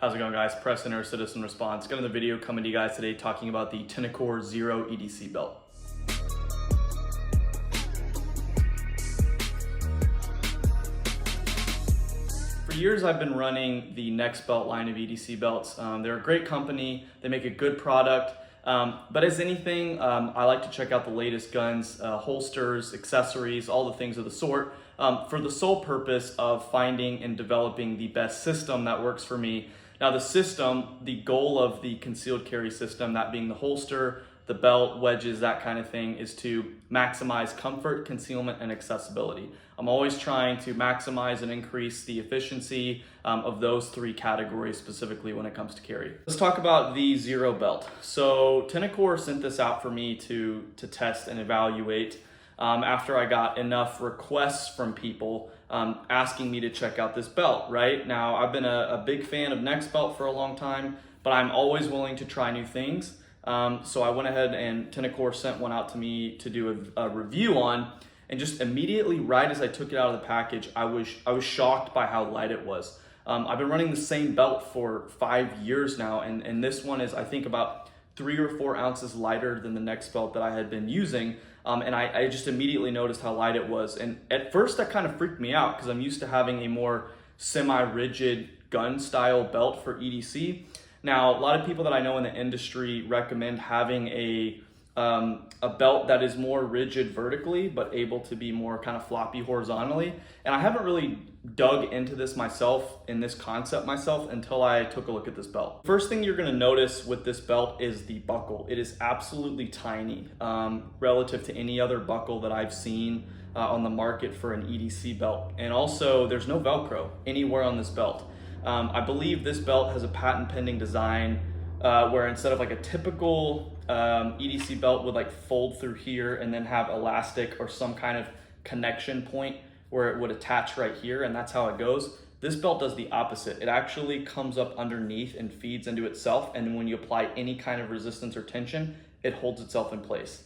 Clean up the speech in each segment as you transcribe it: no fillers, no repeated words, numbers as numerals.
How's it going, guys? Preston or Citizen Response. Got another video coming to you guys today talking about the Tenicor Zero EDC belt. For years, I've been running the Next Belt line of EDC belts. They're a great company. They make a good product. But as anything, I like to check out the latest guns, holsters, accessories, all the things of the sort, for the sole purpose of finding and developing the best system that works for me. Now the system, the goal of the concealed carry system, that being the holster, the belt, wedges, that kind of thing, is to maximize comfort, concealment, and accessibility. I'm always trying to maximize and increase the efficiency of those three categories specifically when it comes to carry. Let's talk about the Zero belt. So Tenicor sent this out for me to test and evaluate after I got enough requests from people asking me to check out this belt, right? Now, I've been a big fan of Next Belt for a long time, but I'm always willing to try new things. So I went ahead and Tenicor sent one out to me to do a review on, and just immediately, right as I took it out of the package, I was shocked by how light it was. I've been running the same belt for 5 years now, and this one is, I think, about 3 or 4 ounces lighter than the Next Belt that I had been using. And I just immediately noticed how light it was. And at first that kind of freaked me out because I'm used to having a more semi-rigid gun style belt for EDC. Now, a lot of people that I know in the industry recommend having a belt that is more rigid vertically, but able to be more kind of floppy horizontally. And I haven't really dug into this myself, in this concept myself, until I took a look at this belt. First thing you're gonna notice with this belt is the buckle. It is absolutely tiny relative to any other buckle that I've seen on the market for an EDC belt. And also, there's no Velcro anywhere on this belt. I believe this belt has a patent pending design where instead of like a typical EDC belt would like fold through here and then have elastic or some kind of connection point where it would attach right here, and that's how it goes. This belt does the opposite. It actually comes up underneath and feeds into itself, and when you apply any kind of resistance or tension, it holds itself in place.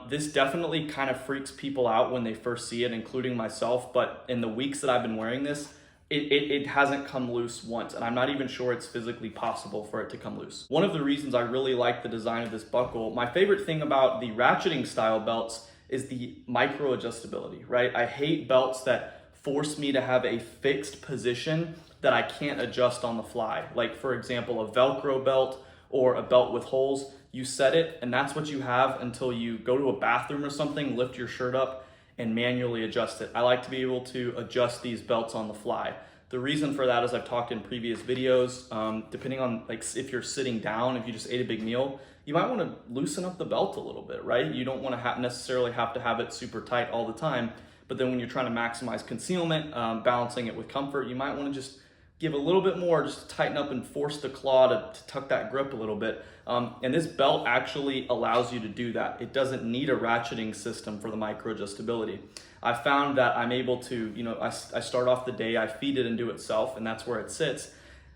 This definitely kind of freaks people out when they first see it, including myself, but in the weeks that I've been wearing this, it hasn't come loose once, and I'm not even sure it's physically possible for it to come loose. One of the reasons I really like the design of this buckle, my favorite thing about the ratcheting style belts is the micro adjustability, right? I hate belts that force me to have a fixed position that I can't adjust on the fly. Like, for example, a Velcro belt or a belt with holes. You set it and that's what you have until you go to a bathroom or something, lift your shirt up and manually adjust it. I like to be able to adjust these belts on the fly. The reason for that is I've talked in previous videos, depending on like if you're sitting down, if you just ate a big meal, you might want to loosen up the belt a little bit, right? You don't want to necessarily have to have it super tight all the time, but then when you're trying to maximize concealment, balancing it with comfort, you might want to just give a little bit more, just tighten up and force the claw to tuck that grip a little bit. And this belt actually allows you to do that. It doesn't need a ratcheting system for the micro adjustability. I found that I'm able to, I start off the day, I feed it into itself, and that's where it sits.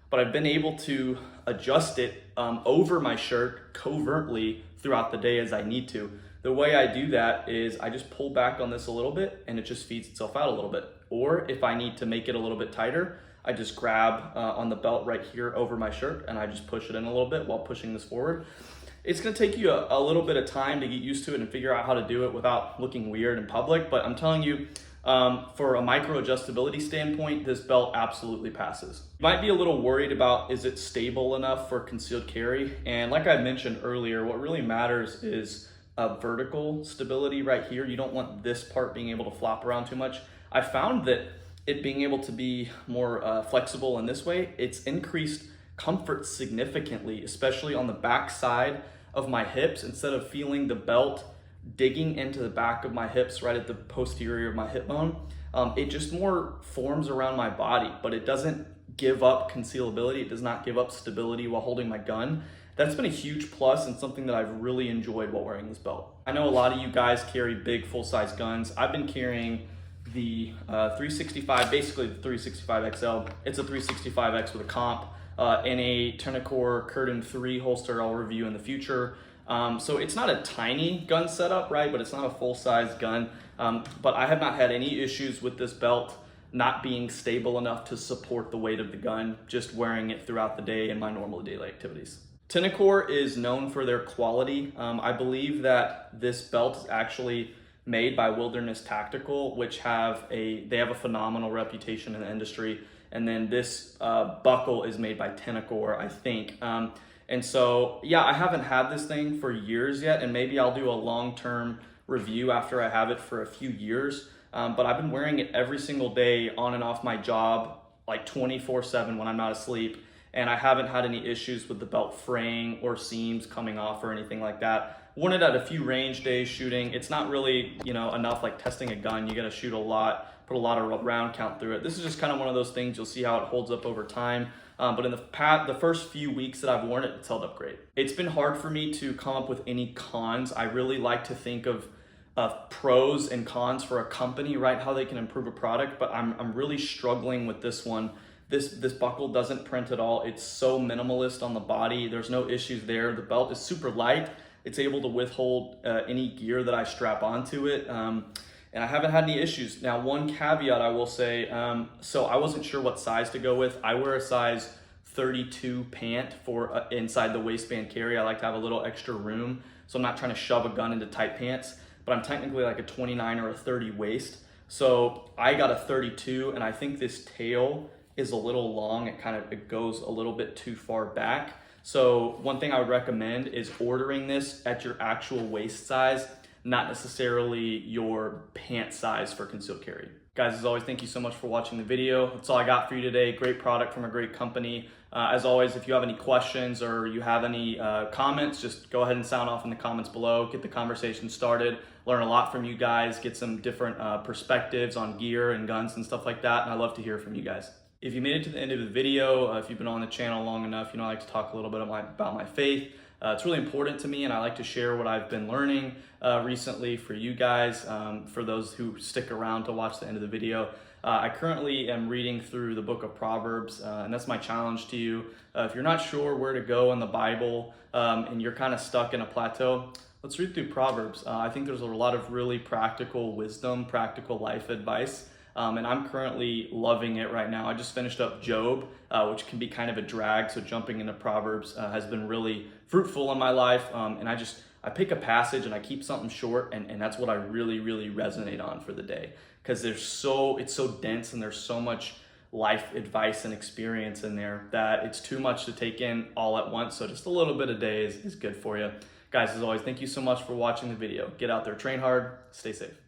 But I've been able to adjust it over my shirt covertly throughout the day as I need to. The way I do that is I just pull back on this a little bit and it just feeds itself out a little bit. Or if I need to make it a little bit tighter, I just grab on the belt right here over my shirt and I just push it in a little bit while pushing this forward. It's gonna take you a little bit of time to get used to it and figure out how to do it without looking weird in public, but I'm telling you, for a micro adjustability standpoint, this belt absolutely passes. You might be a little worried about, is it stable enough for concealed carry? And like I mentioned earlier, what really matters is vertical stability right here. You don't want this part being able to flop around too much. I found that it being able to be more flexible in this way, it's increased comfort significantly, especially on the back side of my hips. Instead of feeling the belt digging into the back of my hips right at the posterior of my hip bone, it just more forms around my body, but it doesn't give up concealability. It does not give up stability while holding my gun. That's been a huge plus and something that I've really enjoyed while wearing this belt. I know a lot of you guys carry big full-size guns. I've been carrying the 365, basically the 365 XL. It's a 365X with a comp and a Tenicor Curtain 3 holster I'll review in the future. So it's not a tiny gun setup, right? But it's not a full-size gun. But I have not had any issues with this belt. not being stable enough to support the weight of the gun, just wearing it throughout the day in my normal daily activities. Tenicor is known for their quality. I believe that this belt is actually made by Wilderness Tactical, which they have a phenomenal reputation in the industry. And then this buckle is made by Tenicor, I think. And so, yeah, I haven't had this thing for years yet, and maybe I'll do a long-term review after I have it for a few years. But I've been wearing it every single day on and off my job, like 24/7 when I'm not asleep. And I haven't had any issues with the belt fraying or seams coming off or anything like that. Worn it at a few range days shooting. It's not really, enough like testing a gun. You gotta shoot a lot, put a lot of round count through it. This is just kind of one of those things. You'll see how it holds up over time. But in the first few weeks that I've worn it, it's held up great. It's been hard for me to come up with any cons. I really like to think of pros and cons for a company, right? How they can improve a product, but I'm really struggling with this one. This buckle doesn't print at all. It's so minimalist on the body. There's no issues there. The belt is super light. It's able to withhold any gear that I strap onto it. And I haven't had any issues. Now, one caveat I will say, so I wasn't sure what size to go with. I wear a size 32 pant for inside the waistband carry. I like to have a little extra room, so I'm not trying to shove a gun into tight pants, but I'm technically like a 29 or a 30 waist. So I got a 32, and I think this tail is a little long. It goes a little bit too far back. So one thing I would recommend is ordering this at your actual waist size, not necessarily your pant size for concealed carry. Guys, as always, thank you so much for watching the video. That's all I got for you today. Great product from a great company. As always, if you have any questions or you have any comments, just go ahead and sound off in the comments below. Get the conversation started. Learn a lot from you guys. Get some different perspectives on gear and guns and stuff like that. And I love to hear from you guys. If you made it to the end of the video, if you've been on the channel long enough, I like to talk a little bit about my faith. It's really important to me, and I like to share what I've been learning recently for you guys, for those who stick around to watch the end of the video. I currently am reading through the book of Proverbs, and that's my challenge to you. If you're not sure where to go in the Bible and you're kind of stuck in a plateau, let's read through Proverbs. I think there's a lot of really practical wisdom, practical life advice. And I'm currently loving it right now. I just finished up Job, which can be kind of a drag. So jumping into Proverbs has been really fruitful in my life. And I pick a passage and I keep something short, and that's what I really, really resonate on for the day. Because it's so dense, and there's so much life advice and experience in there that it's too much to take in all at once. So just a little bit a day is good for you. Guys, as always, thank you so much for watching the video. Get out there, train hard, stay safe.